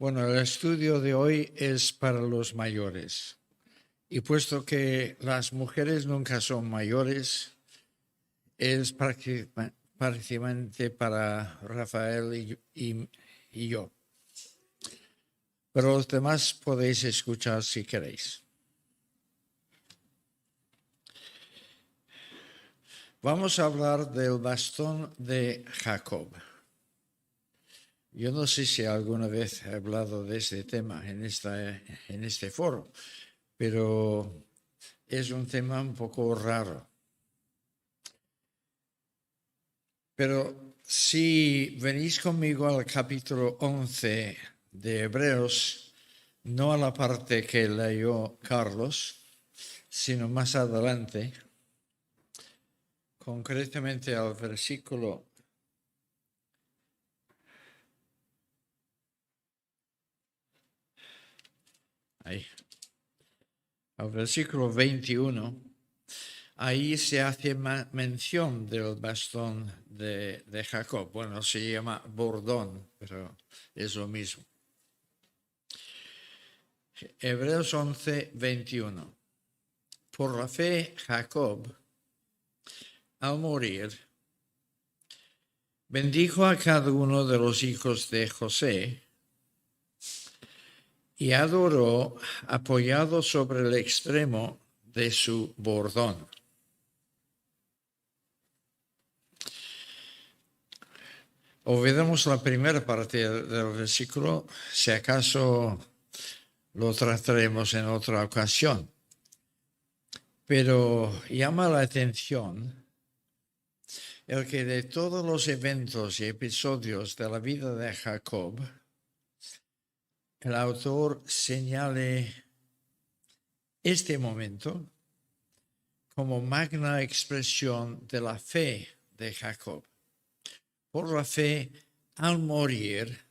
Bueno, el estudio de hoy es para los mayores. Y puesto que las mujeres nunca son mayores, es prácticamente para Rafael y yo. Pero los demás podéis escuchar si queréis. Vamos a hablar del bastón de Jacob. Yo no sé si alguna vez he hablado de este tema en este foro, pero es un tema un poco raro. Pero si venís conmigo al capítulo 11 de Hebreos, no a la parte que leyó Carlos, sino más adelante, concretamente al versículo al versículo 21, ahí se hace mención del bastón de Jacob. Bueno, se llama bordón, pero es lo mismo. Hebreos 11, 21. Por la fe, Jacob, al morir, bendijo a cada uno de los hijos de José y adoró apoyado sobre el extremo de su bordón. Olvidemos la primera parte del versículo, si acaso lo trataremos en otra ocasión. Pero llama la atención el que de todos los eventos y episodios de la vida de Jacob, el autor señale este momento como magna expresión de la fe de Jacob. Por la fe, al morir,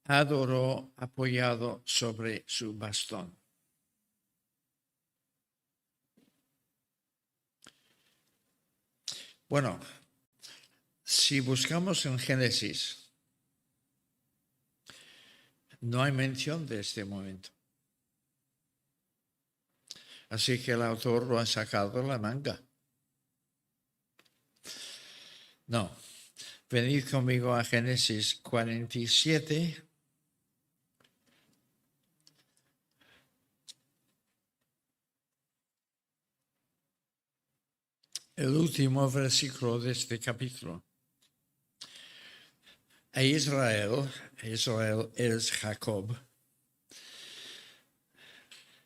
adoró apoyado sobre su bastón. Bueno, si buscamos en Génesis, no hay mención de este momento. Así que el autor lo ha sacado de la manga. No. Venid conmigo a Génesis 47. El último versículo de este capítulo. A Israel es Jacob.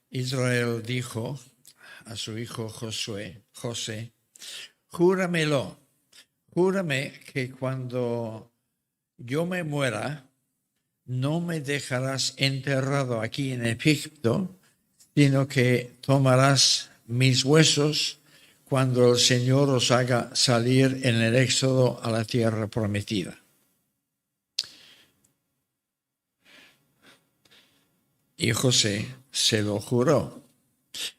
Israel dijo a su hijo José, júramelo, júrame que cuando yo me muera, no me dejarás enterrado aquí en Egipto, sino que tomarás mis huesos cuando el Señor os haga salir en el éxodo a la tierra prometida. Y José se lo juró.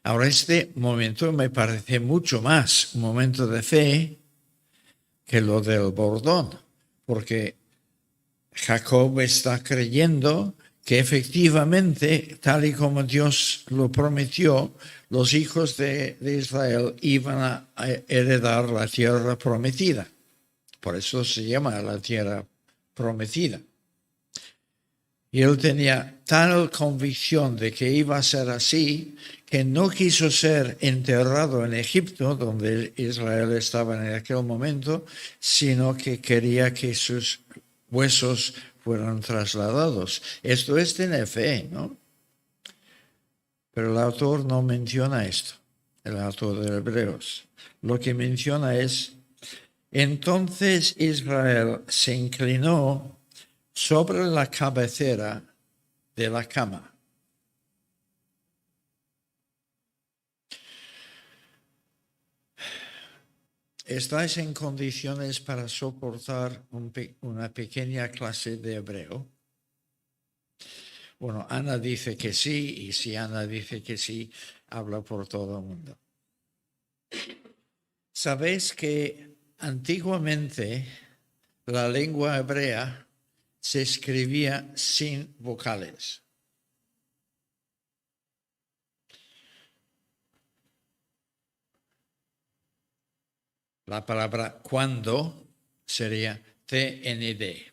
Ahora este momento me parece mucho más un momento de fe que lo del bordón, porque Jacob está creyendo que efectivamente, tal y como Dios lo prometió, los hijos de Israel iban a heredar la tierra prometida. Por eso se llama la tierra prometida. Y él tenía tal convicción de que iba a ser así, que no quiso ser enterrado en Egipto, donde Israel estaba en aquel momento, sino que quería que sus huesos fueron trasladados. Esto es tener fe, ¿no? Pero el autor no menciona esto, el autor de Hebreos. Lo que menciona es, entonces Israel se inclinó sobre la cabecera de la cama. ¿Estáis en condiciones para soportar una pequeña clase de hebreo? Bueno, Ana dice que sí, y si Ana dice que sí, habla por todo el mundo. Sabéis que antiguamente la lengua hebrea se escribía sin vocales. La palabra cuando sería TND.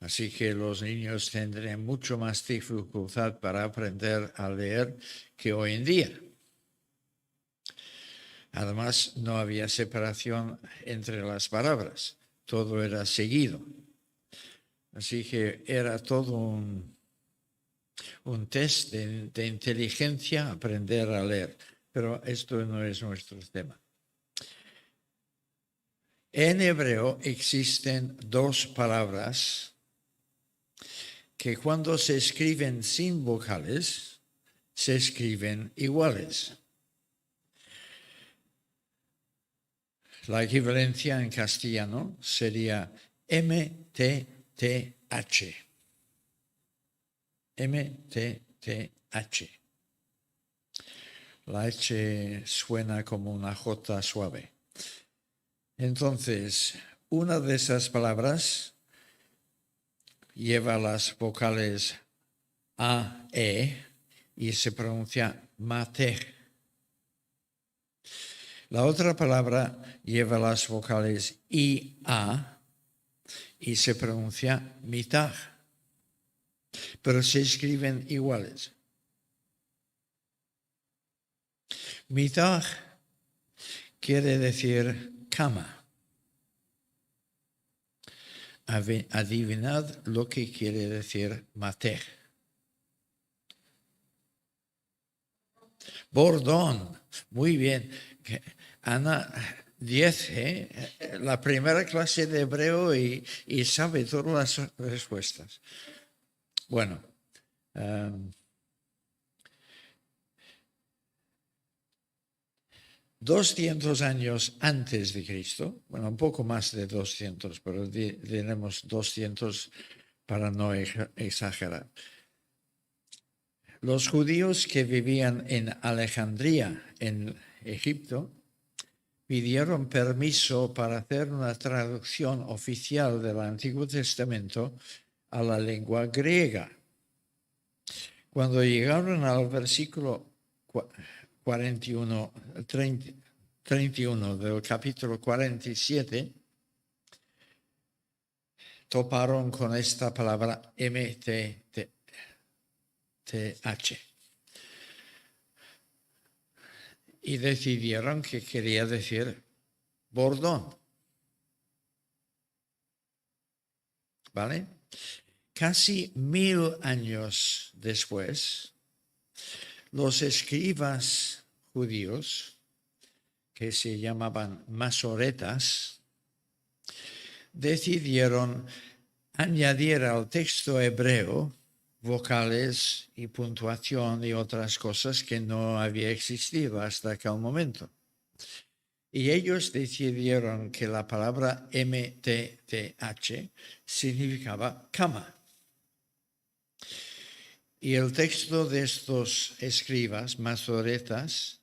Así que los niños tendrían mucho más dificultad para aprender a leer que hoy en día. Además, no había separación entre las palabras, todo era seguido. Así que era todo un test de inteligencia aprender a leer. Pero esto no es nuestro tema. En hebreo existen dos palabras que cuando se escriben sin vocales, se escriben iguales. La equivalencia en castellano sería MTTH. MTTH. La H suena como una J suave. Entonces, una de esas palabras lleva las vocales A, E y se pronuncia mate. La otra palabra lleva las vocales I, A y se pronuncia mitad, pero se escriben iguales. Mitad quiere decir cama. Adivinad lo que quiere decir mater. Bordón. Muy bien. Ana, 10, la primera clase de hebreo y sabe todas las respuestas. Bueno. 200 años antes de Cristo, bueno, un poco más de 200, pero diremos 200 para no exagerar. Los judíos que vivían en Alejandría, en Egipto, pidieron permiso para hacer una traducción oficial del Antiguo Testamento a la lengua griega. Cuando llegaron al versículo 31 del capítulo 47, toparon con esta palabra MTTH. Y decidieron que quería decir bordón. ¿Vale? Casi 1000 años después, los escribas judíos, que se llamaban masoretas, decidieron añadir al texto hebreo vocales y puntuación y otras cosas que no había existido hasta aquel momento. Y ellos decidieron que la palabra MTTH significaba cama. Y el texto de estos escribas, masoretas,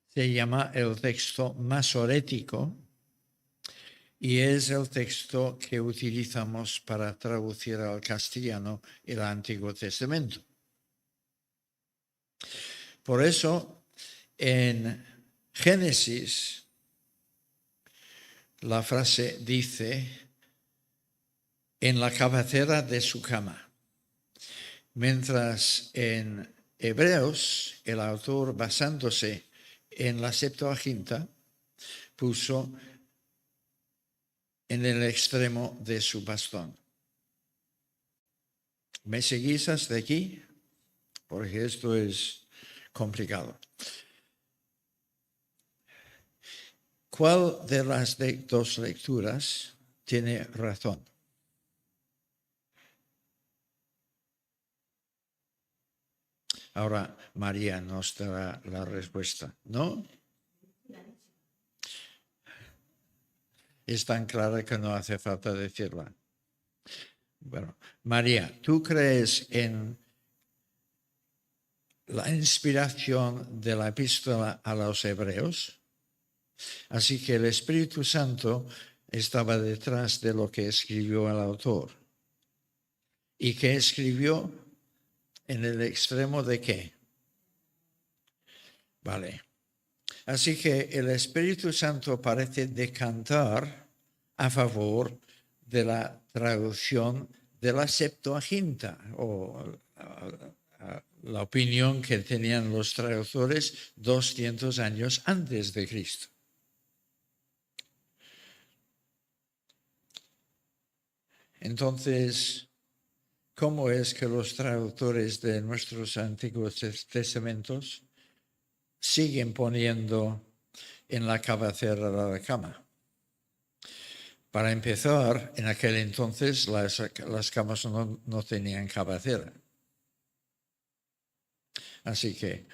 se llama el texto masorético y es el texto que utilizamos para traducir al castellano el Antiguo Testamento. Por eso, en Génesis, la frase dice, en la cabecera de su cama. Mientras en Hebreos, el autor, basándose en la Septuaginta, puso en el extremo de su bastón. ¿Me seguís hasta aquí? Porque esto es complicado. ¿Cuál de las dos lecturas tiene razón? Ahora María nos dará la respuesta, ¿no? Es tan clara que no hace falta decirla. Bueno, María, ¿tú crees en la inspiración de la epístola a los hebreos? Así que el Espíritu Santo estaba detrás de lo que escribió el autor. ¿Y qué escribió? ¿En el extremo de qué? Vale. Así que el Espíritu Santo parece decantar a favor de la traducción de la Septuaginta, o la opinión que tenían los traductores 200 años antes de Cristo. Entonces, ¿cómo es que los traductores de nuestros antiguos testamentos siguen poniendo en la cabecera de la cama? Para empezar, en aquel entonces las camas no tenían cabecera. Así que,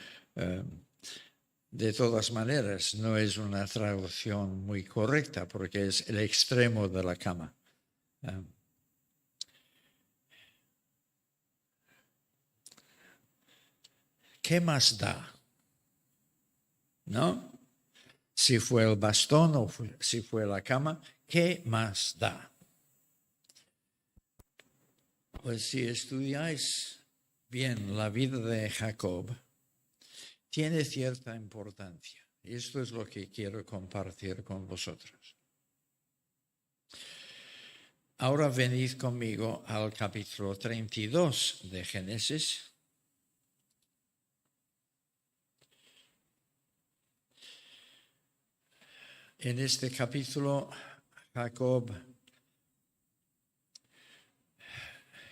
de todas maneras, no es una traducción muy correcta porque es el extremo de la cama. ¿Qué más da? ¿No? Si fue el bastón o si fue la cama, ¿qué más da? Pues si estudiáis bien la vida de Jacob, tiene cierta importancia. Y esto es lo que quiero compartir con vosotros. Ahora venid conmigo al capítulo 32 de Génesis. En este capítulo, Jacob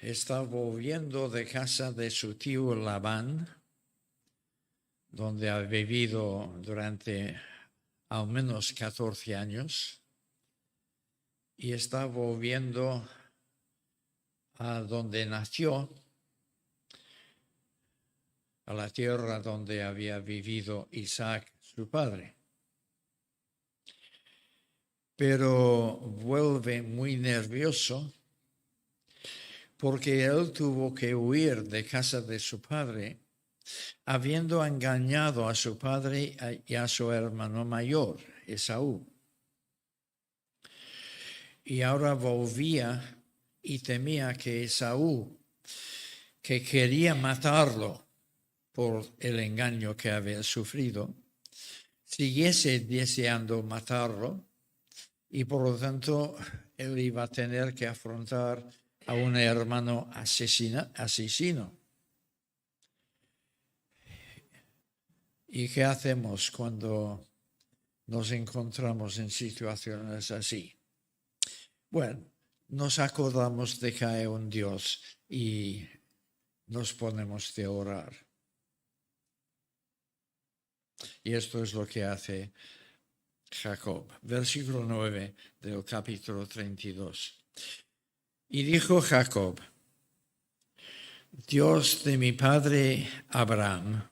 está volviendo de casa de su tío Labán, donde ha vivido durante al menos 14 años, y está volviendo a donde nació, a la tierra donde había vivido Isaac, su padre. Pero vuelve muy nervioso porque él tuvo que huir de casa de su padre, habiendo engañado a su padre y a su hermano mayor, Esaú. Y ahora volvía y temía que Esaú, que quería matarlo por el engaño que había sufrido, siguiese deseando matarlo, y por lo tanto él iba a tener que afrontar a un hermano asesino. ¿Y qué hacemos cuando nos encontramos en situaciones así? Bueno, nos acordamos de que hay un Dios y nos ponemos de orar. Y esto es lo que hace Jacob. Versículo 9 del capítulo 32. Y dijo Jacob: Dios de mi padre Abraham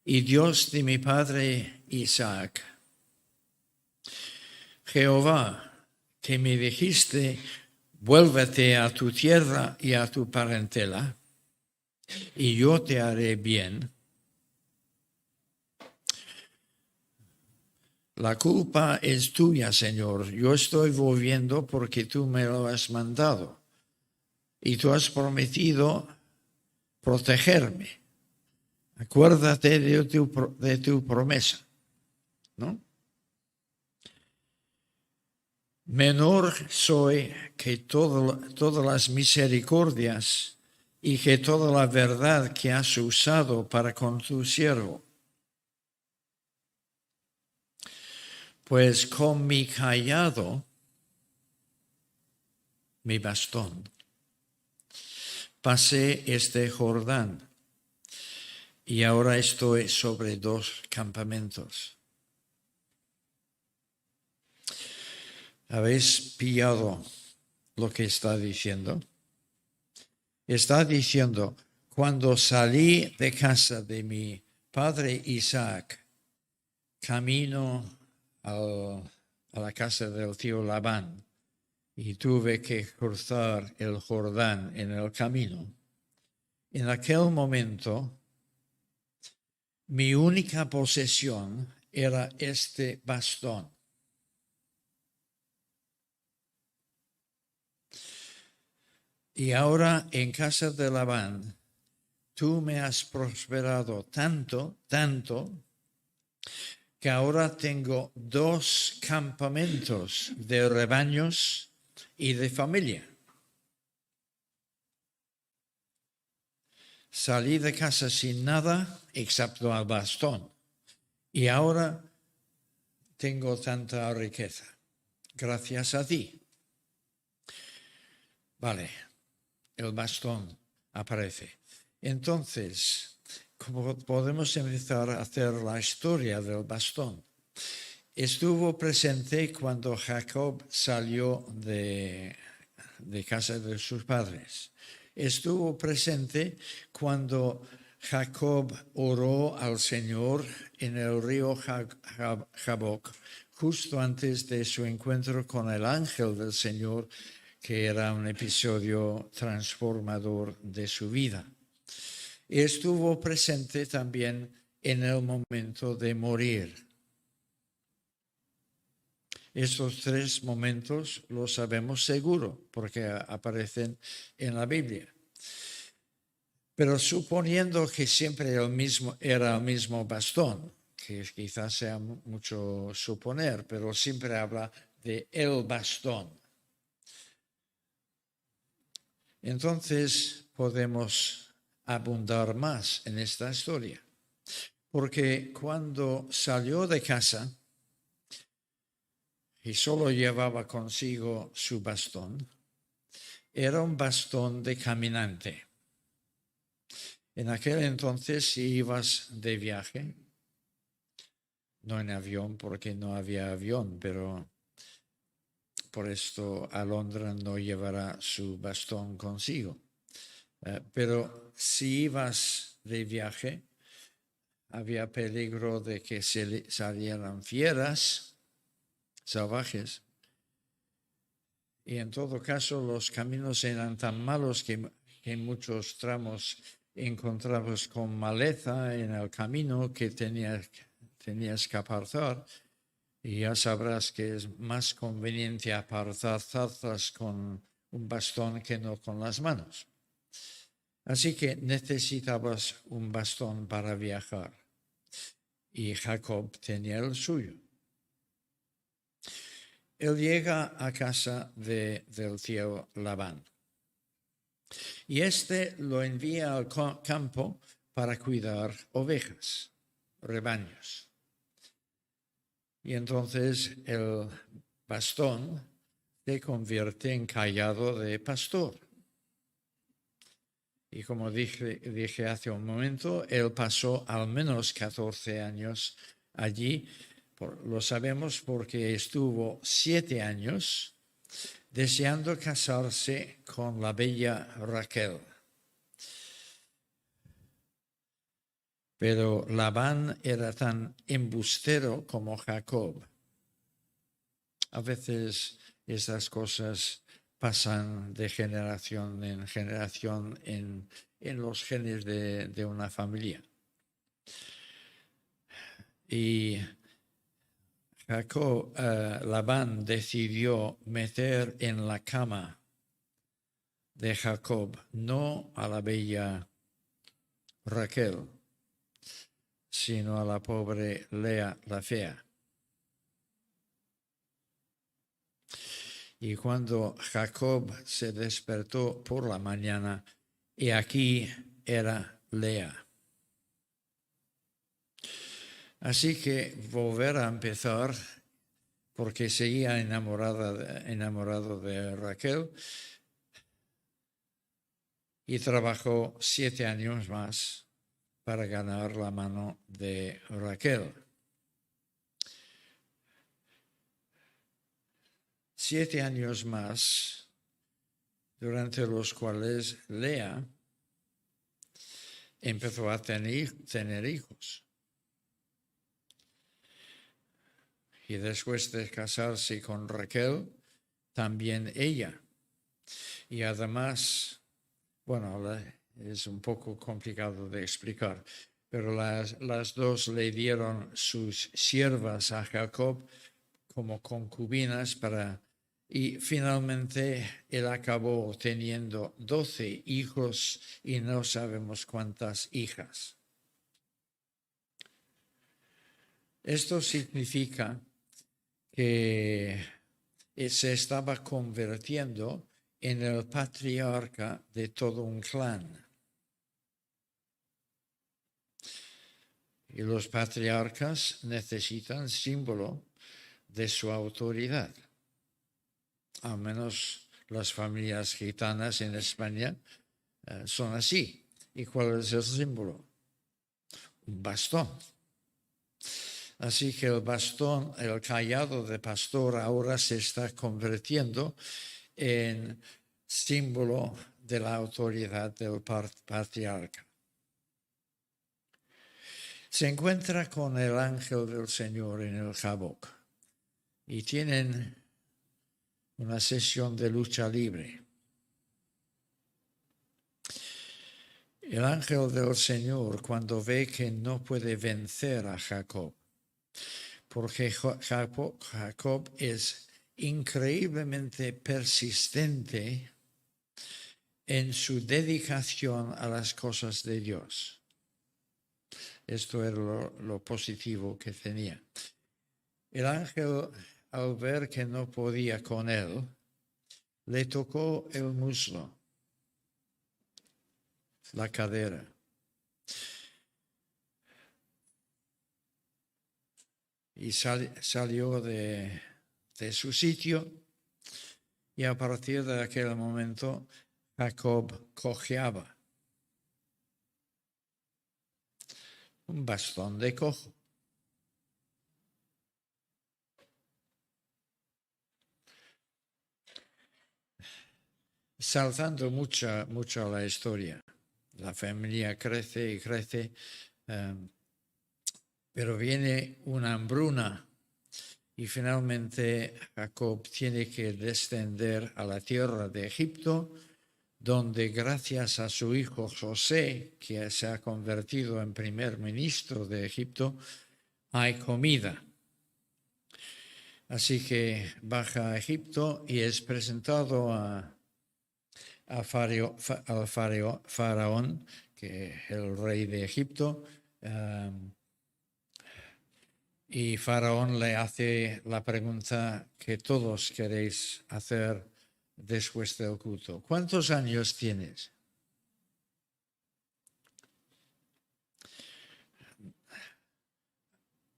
y Dios de mi padre Isaac, Jehová, que me dijiste, vuélvete a tu tierra y a tu parentela, y yo te haré bien. La culpa es tuya, Señor. Yo estoy volviendo porque tú me lo has mandado. Y tú has prometido protegerme. Acuérdate de tu promesa, ¿no? Menor soy que todas las misericordias y que toda la verdad que has usado para con tu siervo. Pues con mi cayado, mi bastón, pasé este Jordán y ahora estoy sobre 2 campamentos. ¿Habéis pillado lo que está diciendo? Está diciendo, cuando salí de casa de mi padre Isaac, camino a la casa del tío Labán, y tuve que cruzar el Jordán en el camino. En aquel momento, mi única posesión era este bastón. Y ahora en casa de Labán, tú me has prosperado tanto, que ahora tengo 2 campamentos de rebaños y de familia. Salí de casa sin nada, excepto el bastón. Y ahora tengo tanta riqueza. Gracias a ti. Vale, el bastón aparece. Entonces, ¿cómo podemos empezar a hacer la historia del bastón? Estuvo presente cuando Jacob salió de casa de sus padres. Estuvo presente cuando Jacob oró al Señor en el río Jaboc, justo antes de su encuentro con el ángel del Señor, que era un episodio transformador de su vida. Estuvo presente también en el momento de morir. Estos 3 momentos los sabemos seguro porque aparecen en la Biblia. Pero suponiendo que siempre era el mismo bastón, que quizás sea mucho suponer, pero siempre habla de el bastón. Entonces podemos abundar más en esta historia. Porque cuando salió de casa y solo llevaba consigo su bastón, era un bastón de caminante. En aquel entonces, si ibas de viaje, no en avión porque no había avión, pero por esto Alondra no llevará su bastón consigo. Pero si ibas de viaje, había peligro de que salieran fieras salvajes. Y en todo caso, los caminos eran tan malos que en muchos tramos encontrabas con maleza en el camino que tenías que apartar. Y ya sabrás que es más conveniente apartar zarzas con un bastón que no con las manos. Así que necesitabas un bastón para viajar. Y Jacob tenía el suyo. Él llega a casa del tío Labán. Y lo envía al campo para cuidar ovejas, rebaños. Y entonces el bastón se convierte en cayado de pastor. Y como dije hace un momento, él pasó al menos 14 años allí. Lo sabemos porque estuvo 7 años deseando casarse con la bella Raquel. Pero Labán era tan embustero como Jacob. A veces esas cosas pasan de generación en generación en los genes de una familia. Y Labán decidió meter en la cama de Jacob no a la bella Raquel, sino a la pobre Lea la fea. Y cuando Jacob se despertó por la mañana, y aquí era Lea. Así que volver a empezar, porque seguía enamorado de Raquel, y trabajó 7 años más para ganar la mano de Raquel. 7 años más, durante los cuales Lea empezó a tener hijos. Y después de casarse con Raquel, también ella. Y además, bueno, es un poco complicado de explicar, pero las dos le dieron sus siervas a Jacob como concubinas para Y finalmente él acabó teniendo 12 hijos y no sabemos cuántas hijas. Esto significa que se estaba convirtiendo en el patriarca de todo un clan. Y los patriarcas necesitan símbolo de su autoridad. Al menos las familias gitanas en España son así. ¿Y cuál es el símbolo? Un bastón. Así que el bastón, el cayado de pastor ahora se está convirtiendo en símbolo de la autoridad del patriarca. Se encuentra con el ángel del Señor en el Jaboc y tienen una sesión de lucha libre. El ángel del Señor, cuando ve que no puede vencer a Jacob, porque Jacob es increíblemente persistente en su dedicación a las cosas de Dios. Esto era lo positivo que tenía. El ángel, al ver que no podía con él, le tocó el muslo, la cadera. Y salió de su sitio, y a partir de aquel momento Jacob cojeaba. Un bastón de cojo. Saltando mucho la historia. La familia crece y crece, pero viene una hambruna y finalmente Jacob tiene que descender a la tierra de Egipto, donde gracias a su hijo José, que se ha convertido en primer ministro de Egipto, hay comida. Así que baja a Egipto y es presentado al faraón, que es el rey de Egipto, y faraón le hace la pregunta que todos queréis hacer después del culto. ¿Cuántos años tienes?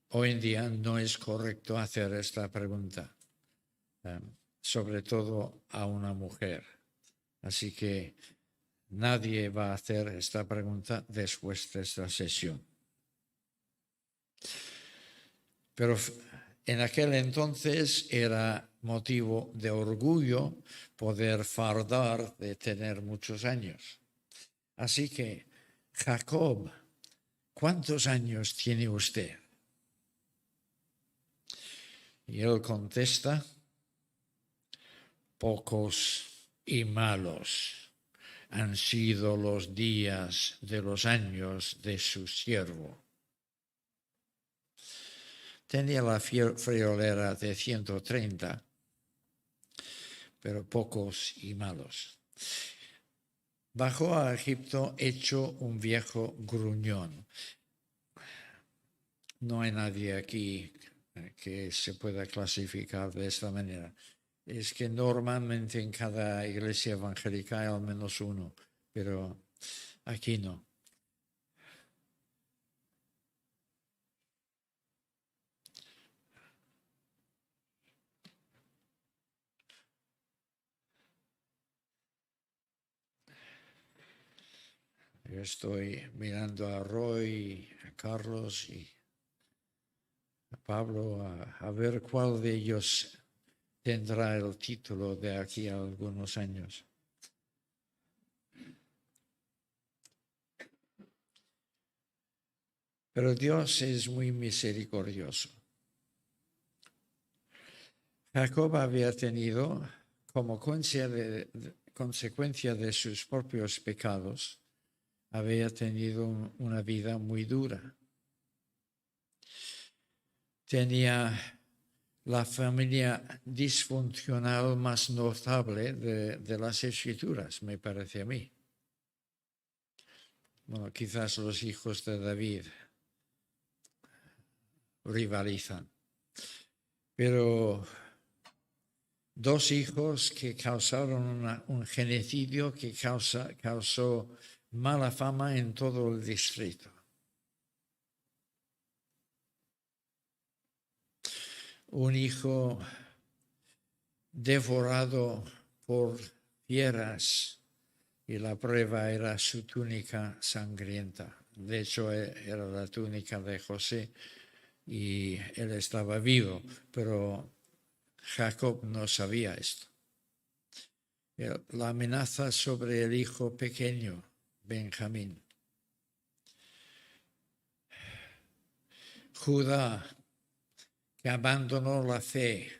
Hoy en día no es correcto hacer esta pregunta, sobre todo a una mujer. Así que nadie va a hacer esta pregunta después de esta sesión. Pero en aquel entonces era motivo de orgullo poder fardar de tener muchos años. Así que, Jacob, ¿cuántos años tiene usted? Y él contesta, pocos y malos han sido los días de los años de su siervo. Tenía la friolera de 130, pero pocos y malos. Bajó a Egipto hecho un viejo gruñón. No hay nadie aquí que se pueda clasificar de esta manera. Es que normalmente en cada iglesia evangélica hay al menos uno, pero aquí no. Yo estoy mirando a Roy, a Carlos y a Pablo a ver cuál de ellos tendrá el título de aquí a algunos años. Pero Dios es muy misericordioso. Jacob había tenido, como consecuencia de sus propios pecados, había tenido una vida muy dura. Tenía la familia disfuncional más notable de las Escrituras, me parece a mí. Bueno, quizás los hijos de David rivalizan, pero dos hijos que causaron un genocidio que causó mala fama en todo el distrito. Un hijo devorado por fieras y la prueba era su túnica sangrienta. De hecho, era la túnica de José y él estaba vivo, pero Jacob no sabía esto. La amenaza sobre el hijo pequeño, Benjamín. Judá, que abandonó la fe,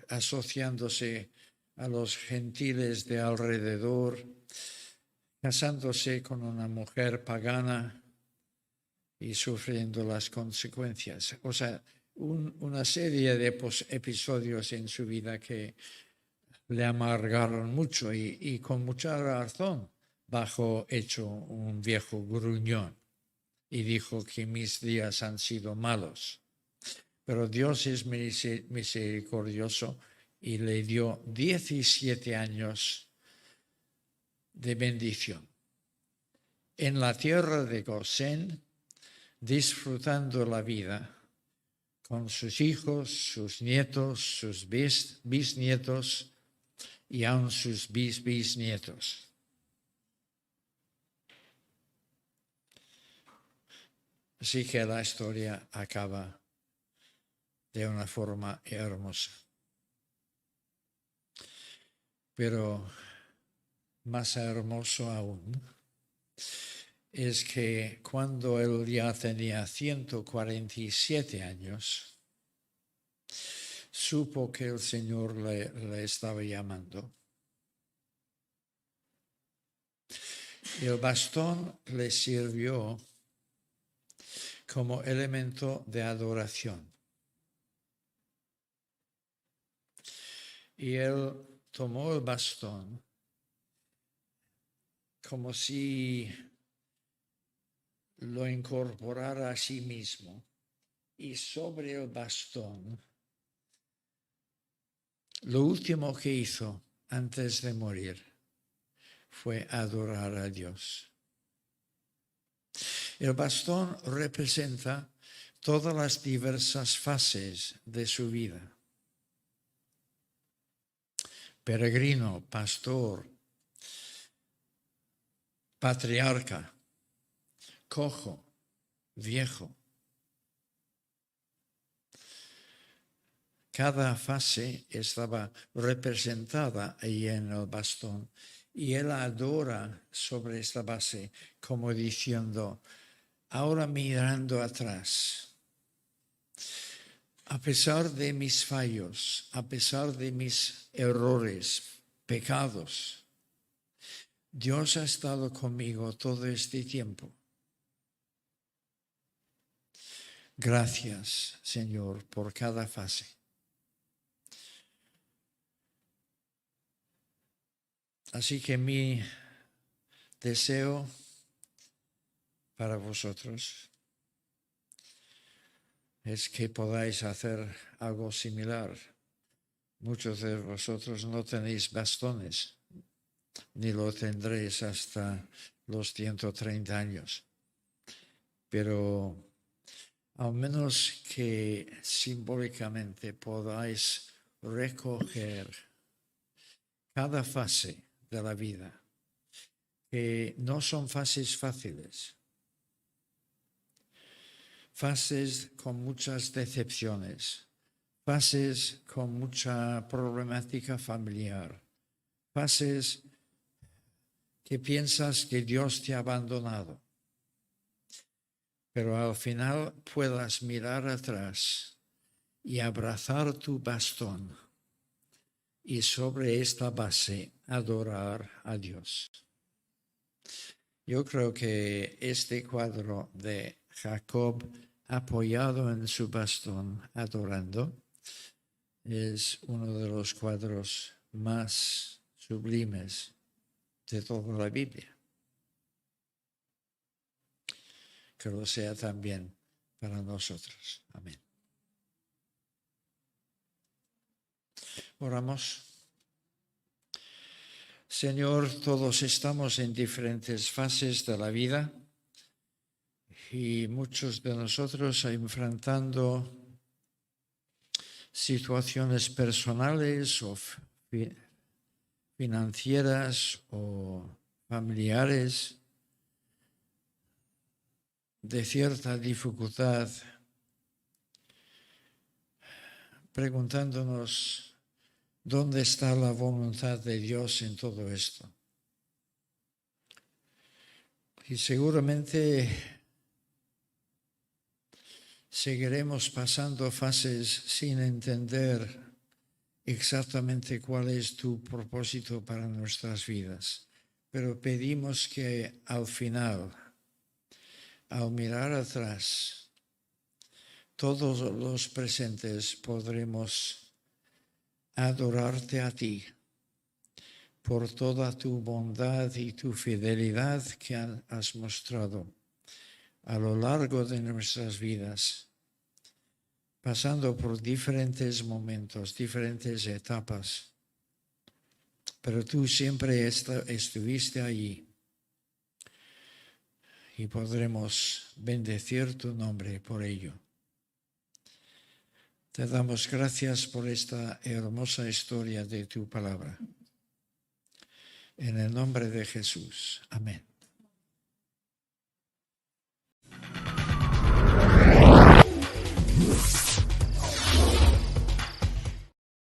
asociándose a los gentiles de alrededor, casándose con una mujer pagana y sufriendo las consecuencias. O sea, una serie de episodios en su vida que le amargaron mucho y con mucha razón, hecho un viejo gruñón y dijo que mis días han sido malos. Pero Dios es misericordioso y le dio 17 años de bendición. En la tierra de Gosén, disfrutando la vida con sus hijos, sus nietos, sus bisnietos y aún sus bisnietos. Así que la historia acaba de una forma hermosa. Pero más hermoso aún es que cuando él ya tenía 147 años, supo que el Señor le estaba llamando. Y el bastón le sirvió como elemento de adoración. Y él tomó el bastón como si lo incorporara a sí mismo. Y sobre el bastón, lo último que hizo antes de morir fue adorar a Dios. El bastón representa todas las diversas fases de su vida. Peregrino, pastor, patriarca, cojo, viejo. Cada fase estaba representada ahí en el bastón y él adora sobre esta base como diciendo, ahora mirando atrás, a pesar de mis fallos, a pesar de mis errores, pecados, Dios ha estado conmigo todo este tiempo. Gracias, Señor, por cada fase. Así que mi deseo para vosotros es que podáis hacer algo similar. Muchos de vosotros no tenéis bastones, ni lo tendréis hasta los 130 años. Pero al menos que simbólicamente podáis recoger cada fase de la vida, que no son fases fáciles, fases con muchas decepciones, fases con mucha problemática familiar, fases que piensas que Dios te ha abandonado, pero al final puedas mirar atrás y abrazar tu bastón y sobre esta base adorar a Dios. Yo creo que este cuadro de Jacob apoyado en su bastón, adorando, es uno de los cuadros más sublimes de toda la Biblia. Que lo sea también para nosotros. Amén. Oramos. Señor, todos estamos en diferentes fases de la vida y muchos de nosotros enfrentando situaciones personales o financieras o familiares de cierta dificultad, preguntándonos dónde está la voluntad de Dios en todo esto. Y seguramente seguiremos pasando fases sin entender exactamente cuál es tu propósito para nuestras vidas. Pero pedimos que al final, al mirar atrás, todos los presentes podremos adorarte a ti por toda tu bondad y tu fidelidad que has mostrado a lo largo de nuestras vidas, pasando por diferentes momentos, diferentes etapas. Pero tú siempre estuviste allí y podremos bendecir tu nombre por ello. Te damos gracias por esta hermosa historia de tu palabra. En el nombre de Jesús. Amén.